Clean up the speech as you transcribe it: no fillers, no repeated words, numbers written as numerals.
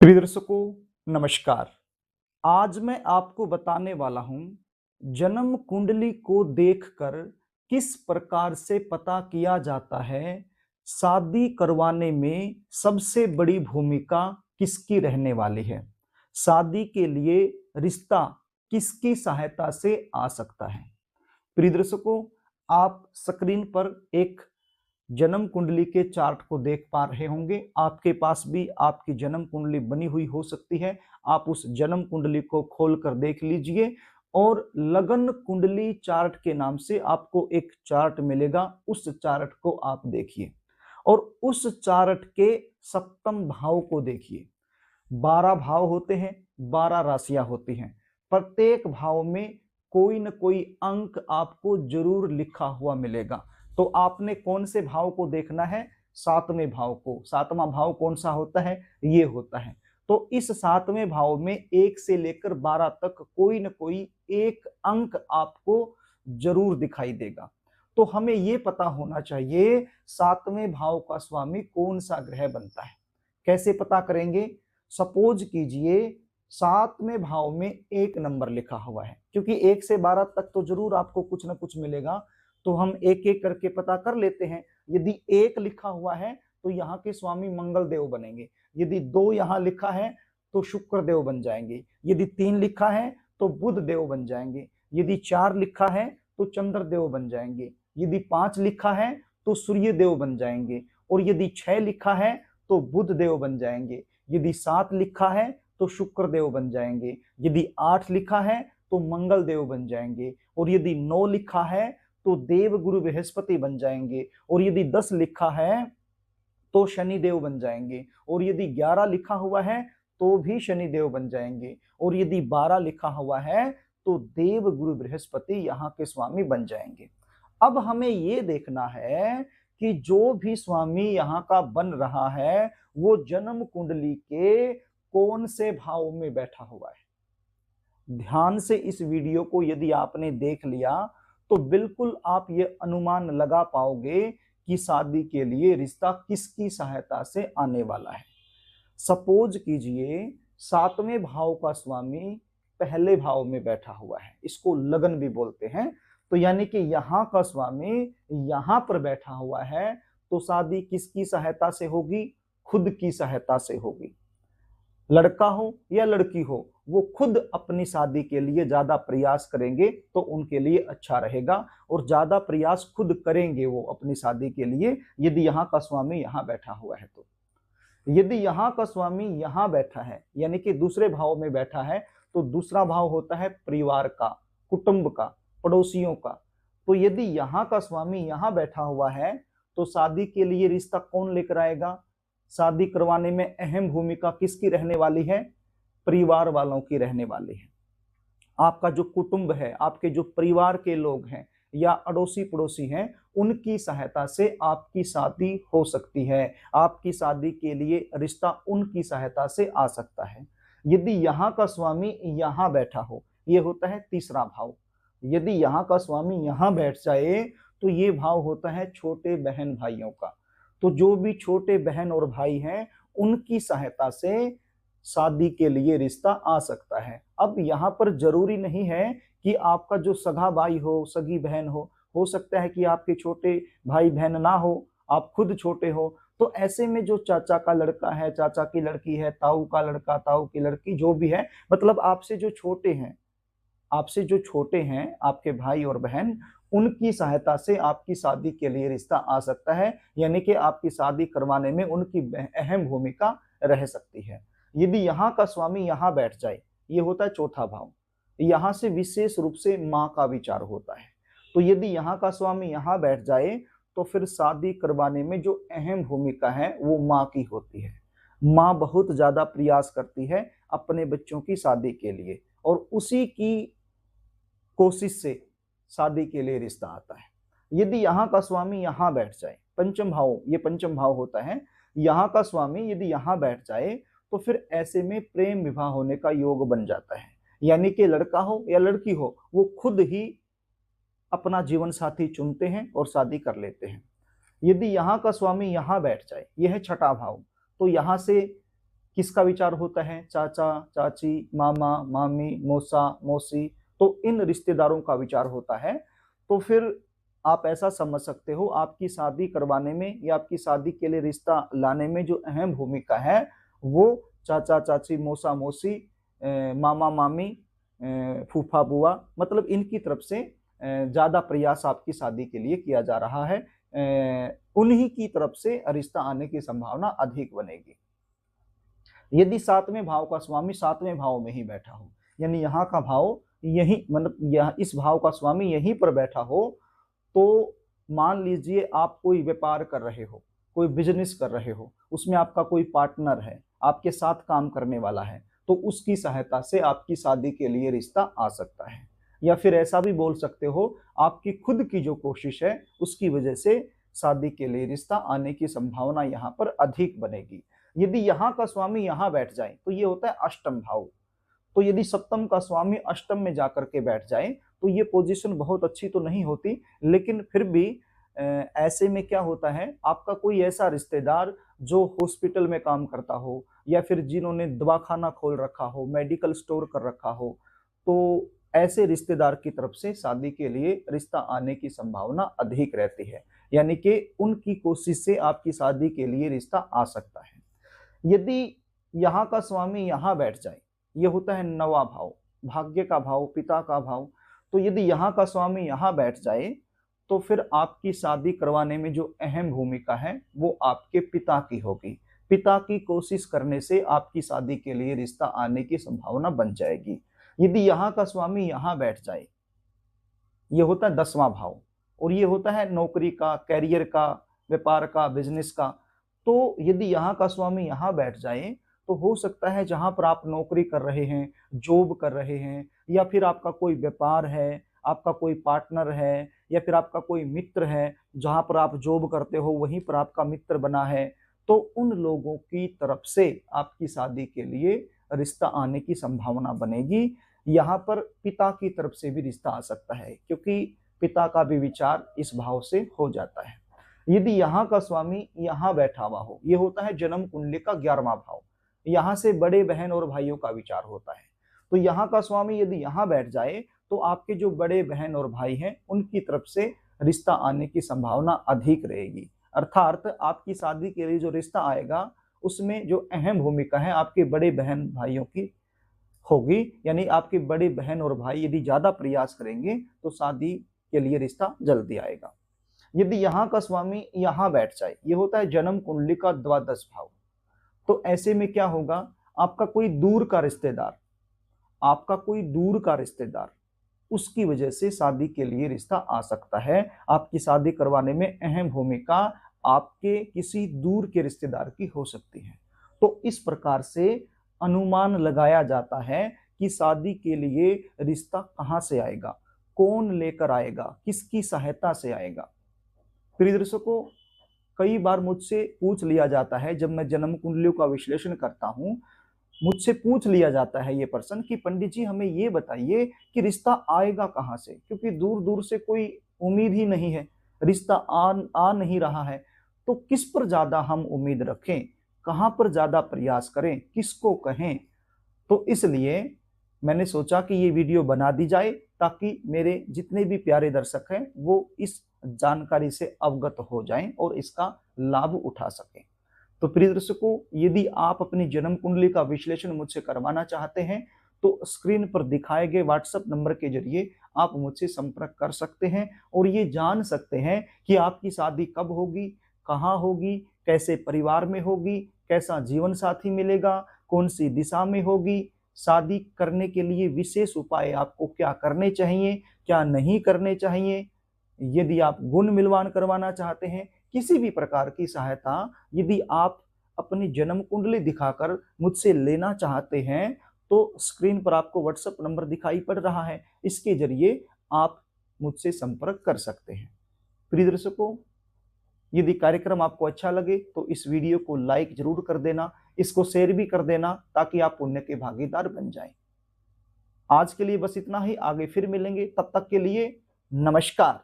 प्रिय दर्शकों, नमस्कार। आज मैं आपको बताने वाला हूं जन्म कुंडली को देखकर किस प्रकार से पता किया जाता है शादी करवाने में सबसे बड़ी भूमिका किसकी रहने वाली है। शादी के लिए रिश्ता किसकी सहायता से आ सकता है। प्रिय दर्शकों, आप स्क्रीन पर एक जन्म कुंडली के चार्ट को देख पा रहे होंगे। आपके पास भी आपकी जन्म कुंडली बनी हुई हो सकती है। आप उस जन्म कुंडली को खोलकर देख लीजिए और लगन कुंडली चार्ट के नाम से आपको एक चार्ट मिलेगा। उस चार्ट को आप देखिए और उस चार्ट के सप्तम भाव को देखिए। 12 भाव होते हैं, 12 राशियां होती हैं। प्रत्येक भाव में कोई न कोई अंक आपको जरूर लिखा हुआ मिलेगा। तो आपने कौन से भाव को देखना है? सातवें भाव को। सातवां भाव कौन सा होता है? ये होता है। तो इस सातवें भाव में 1 से लेकर 12 तक कोई न कोई एक अंक आपको जरूर दिखाई देगा। तो हमें ये पता होना चाहिए सातवें भाव का स्वामी कौन सा ग्रह बनता है। कैसे पता करेंगे? सपोज कीजिए 7वें भाव में 1 नंबर लिखा हुआ है, क्योंकि 1 से 12 तक तो जरूर आपको कुछ ना कुछ मिलेगा। तो हम एक एक करके पता कर लेते हैं। यदि 1 लिखा हुआ है तो यहाँ के स्वामी मंगल देव बनेंगे। यदि 2 यहाँ लिखा है तो शुक्र देव बन जाएंगे। यदि 3 लिखा है तो बुध देव बन जाएंगे। यदि 4 लिखा है तो चंद्र देव बन जाएंगे। यदि 5 लिखा है तो सूर्य देव बन जाएंगे। और यदि 6 लिखा है तो बुध देव बन जाएंगे। यदि 7 लिखा है तो शुक्र देव बन जाएंगे। यदि 8 लिखा है तो मंगल देव बन जाएंगे। और यदि 9 लिखा है तो देव गुरु बृहस्पति बन जाएंगे। और यदि 10 लिखा है तो शनि देव बन जाएंगे। और यदि 11 लिखा हुआ है तो भी शनि देव बन जाएंगे। और यदि 12 लिखा हुआ है तो देव गुरु बृहस्पति यहाँ के स्वामी बन जाएंगे। अब हमें ये देखना है कि जो भी स्वामी यहाँ का बन रहा है वो जन्म कुंडली के कौन से भाव में बैठा हुआ है। ध्यान से इस वीडियो को यदि आपने देख लिया तो बिल्कुल आप ये अनुमान लगा पाओगे कि शादी के लिए रिश्ता किसकी सहायता से आने वाला है। सपोज कीजिए 7वें भाव का स्वामी पहले भाव में बैठा हुआ है, इसको लगन भी बोलते हैं। तो यानी कि यहाँ का स्वामी यहाँ पर बैठा हुआ है, तो शादी किसकी सहायता से होगी? खुद की सहायता से होगी। लड़का हो या लड़की हो, वो खुद अपनी शादी के लिए ज्यादा प्रयास करेंगे तो उनके लिए अच्छा रहेगा। और ज्यादा प्रयास खुद करेंगे वो अपनी शादी के लिए, यदि यहाँ का स्वामी यहाँ बैठा हुआ है तो। यदि यहाँ का स्वामी यहाँ बैठा है यानी कि दूसरे भाव में बैठा है, तो दूसरा भाव होता है परिवार का, कुटुंब का, पड़ोसियों का। तो यदि यहाँ का स्वामी यहाँ बैठा हुआ है तो शादी के लिए रिश्ता कौन लेकर आएगा? शादी करवाने में अहम भूमिका किसकी रहने वाली है? परिवार वालों की रहने वाली है। आपका जो कुटुंब है, आपके जो परिवार के लोग हैं या अड़ोसी पड़ोसी हैं, उनकी सहायता से आपकी शादी हो सकती है। आपकी शादी के लिए रिश्ता उनकी सहायता से आ सकता है। यदि यहाँ का स्वामी यहाँ बैठा हो, ये होता है तीसरा भाव। यदि यहाँ का स्वामी यहाँ बैठ जाए तो ये भाव होता है छोटे बहन भाइयों का। तो जो भी छोटे बहन और भाई हैं उनकी सहायता से शादी के लिए रिश्ता आ सकता है। अब यहाँ पर जरूरी नहीं है कि आपका जो सगा भाई हो, सगी बहन हो सकता है कि आपके छोटे भाई बहन ना हो, आप खुद छोटे हो। तो ऐसे में जो चाचा का लड़का है, चाचा की लड़की है, ताऊ का लड़का, ताऊ की लड़की, जो भी है, मतलब आपसे जो छोटे हैं, आपसे जो छोटे हैं आपके भाई और बहन, उनकी सहायता से आपकी शादी के लिए रिश्ता आ सकता है। यानी कि आपकी शादी करवाने में उनकी अहम भूमिका रह सकती है। यदि यहाँ का स्वामी यहाँ बैठ जाए, ये होता है चौथा भाव। यहाँ से विशेष रूप से माँ का विचार होता है। तो यदि यहाँ का स्वामी यहाँ बैठ जाए तो फिर शादी करवाने में जो अहम भूमिका है वो माँ की होती है। माँ बहुत ज्यादा प्रयास करती है अपने बच्चों की शादी के लिए और उसी की कोशिश से शादी के लिए रिश्ता आता है। यदि यहाँ का स्वामी यहाँ बैठ जाए, पंचम भाव, ये पंचम भाव होता है, यहाँ का स्वामी यदि यहाँ बैठ जाए तो फिर ऐसे में प्रेम विवाह होने का योग बन जाता है। यानी कि लड़का हो या लड़की हो, वो खुद ही अपना जीवन साथी चुनते हैं और शादी कर लेते हैं। यदि यहाँ का स्वामी यहाँ बैठ जाए, यह है छठा भाव, तो यहाँ से किसका विचार होता है? चाचा, चाची, मामा, मामी, मौसा, मौसी, तो इन रिश्तेदारों का विचार होता है। तो फिर आप ऐसा समझ सकते हो, आपकी शादी करवाने में या आपकी शादी के लिए रिश्ता लाने में जो अहम भूमिका है, वो चाचा, चाची, मौसा, मौसी, मामा, मामी, फूफा, बुआ, मतलब इनकी तरफ से ज़्यादा प्रयास आपकी शादी के लिए किया जा रहा है। उन्हीं की तरफ से रिश्ता आने की संभावना अधिक बनेगी। यदि 7वें भाव का स्वामी 7वें भाव में ही बैठा हो, यानी यहाँ का भाव यही, मतलब यह इस भाव का स्वामी यहीं पर बैठा हो, तो मान लीजिए आप कोई व्यापार कर रहे हो, कोई बिजनेस कर रहे हो, उसमें आपका कोई पार्टनर है, आपके साथ काम करने वाला है, तो उसकी सहायता से आपकी शादी के लिए रिश्ता आ सकता है। या फिर ऐसा भी बोल सकते हो, आपकी खुद की जो कोशिश है उसकी वजह से शादी के लिए रिश्ता आने की संभावना यहाँ पर अधिक बनेगी। यदि यहाँ का स्वामी यहाँ बैठ जाए तो ये होता है अष्टम भाव। तो यदि सप्तम का स्वामी अष्टम में जाकर के बैठ जाए तो ये पोजीशन बहुत अच्छी तो नहीं होती, लेकिन फिर भी ऐसे में क्या होता है, आपका कोई ऐसा रिश्तेदार जो हॉस्पिटल में काम करता हो या फिर जिन्होंने दवाखाना खोल रखा हो, मेडिकल स्टोर कर रखा हो, तो ऐसे रिश्तेदार की तरफ से शादी के लिए रिश्ता आने की संभावना अधिक रहती है, यानी कि उनकी कोशिश से आपकी शादी के लिए रिश्ता आ सकता है। यदि यहाँ का स्वामी यहाँ बैठ जाए, ये होता है नवा भाव, भाग्य का भाव, पिता का भाव। तो यदि यहाँ का स्वामी यहाँ बैठ जाए तो फिर आपकी शादी करवाने में जो अहम भूमिका है वो आपके पिता की होगी। पिता की कोशिश करने से आपकी शादी के लिए रिश्ता आने की संभावना बन जाएगी। यदि यहाँ का स्वामी यहाँ बैठ जाए, ये होता है 10वां भाव, और ये होता है नौकरी का, कैरियर का, व्यापार का, बिजनेस का। तो यदि यहाँ का स्वामी यहाँ बैठ जाए तो हो सकता है जहाँ पर आप नौकरी कर रहे हैं, जॉब कर रहे हैं, या फिर आपका कोई व्यापार है, आपका कोई पार्टनर है, या फिर आपका कोई मित्र है, जहाँ पर आप जॉब करते हो वहीं पर आपका मित्र बना है, तो उन लोगों की तरफ से आपकी शादी के लिए रिश्ता आने की संभावना बनेगी। यहाँ पर पिता की तरफ से भी रिश्ता आ सकता है, क्योंकि पिता का भी विचार इस भाव से हो जाता है। यदि यहाँ का स्वामी यहाँ बैठा हुआ हो, ये होता है जन्म कुंडली का 11वां भाव, यहाँ से बड़े बहन और भाइयों का विचार होता है। तो यहाँ का स्वामी यदि यहाँ बैठ जाए तो आपके जो बड़े बहन और भाई हैं उनकी तरफ से रिश्ता आने की संभावना अधिक रहेगी। अर्थात आपकी शादी के लिए जो रिश्ता आएगा उसमें जो अहम भूमिका है आपके बड़े बहन भाइयों की होगी, यानी आपके बड़े बहन और भाई यदि ज्यादा प्रयास करेंगे तो शादी के लिए रिश्ता जल्दी आएगा। यदि यहाँ का स्वामी यहाँ बैठ जाए, ये होता है जन्म कुंडली का 12वां भाव, तो ऐसे में क्या होगा, आपका कोई दूर का रिश्तेदार, आपका कोई दूर का रिश्तेदार, उसकी वजह से शादी के लिए रिश्ता आ सकता है। आपकी शादी करवाने में अहम भूमिका आपके किसी दूर के रिश्तेदार की हो सकती है। तो इस प्रकार से अनुमान लगाया जाता है कि शादी के लिए रिश्ता कहाँ से आएगा, कौन लेकर आएगा, किसकी सहायता से आएगा। प्रिय दर्शकों, कई बार मुझसे पूछ लिया जाता है, जब मैं जन्म कुंडलियों का विश्लेषण करता हूं, मुझसे पूछ लिया जाता है ये प्रश्न कि पंडित जी हमें ये बताइए कि रिश्ता आएगा कहाँ से, क्योंकि दूर दूर से कोई उम्मीद ही नहीं है, रिश्ता आ नहीं रहा है, तो किस पर ज्यादा हम उम्मीद रखें, कहाँ पर ज्यादा प्रयास करें, किसको कहें। तो इसलिए मैंने सोचा कि ये वीडियो बना दी जाए ताकि मेरे जितने भी प्यारे दर्शक हैं वो इस जानकारी से अवगत हो जाएं और इसका लाभ उठा सकें। तो प्रिय दर्शकों, यदि आप अपनी जन्म कुंडली का विश्लेषण मुझसे करवाना चाहते हैं तो स्क्रीन पर दिखाए गए व्हाट्सएप नंबर के जरिए आप मुझसे संपर्क कर सकते हैं और ये जान सकते हैं कि आपकी शादी कब होगी, कहाँ होगी, कैसे परिवार में होगी, कैसा जीवन साथी मिलेगा, कौन सी दिशा में होगी, शादी करने के लिए विशेष उपाय आपको क्या करने चाहिए, क्या नहीं करने चाहिए। यदि आप गुण मिलवान करवाना चाहते हैं, किसी भी प्रकार की सहायता यदि आप अपनी जन्म कुंडली दिखाकर मुझसे लेना चाहते हैं तो स्क्रीन पर आपको व्हाट्सएप नंबर दिखाई पड़ रहा है, इसके जरिए आप मुझसे संपर्क कर सकते हैं। प्रिय दर्शकों, यदि कार्यक्रम आपको अच्छा लगे तो इस वीडियो को लाइक जरूर कर देना, इसको शेयर भी कर देना ताकि आप पुण्य के भागीदार बन जाएं। आज के लिए बस इतना ही, आगे फिर मिलेंगे, तब तक के लिए नमस्कार।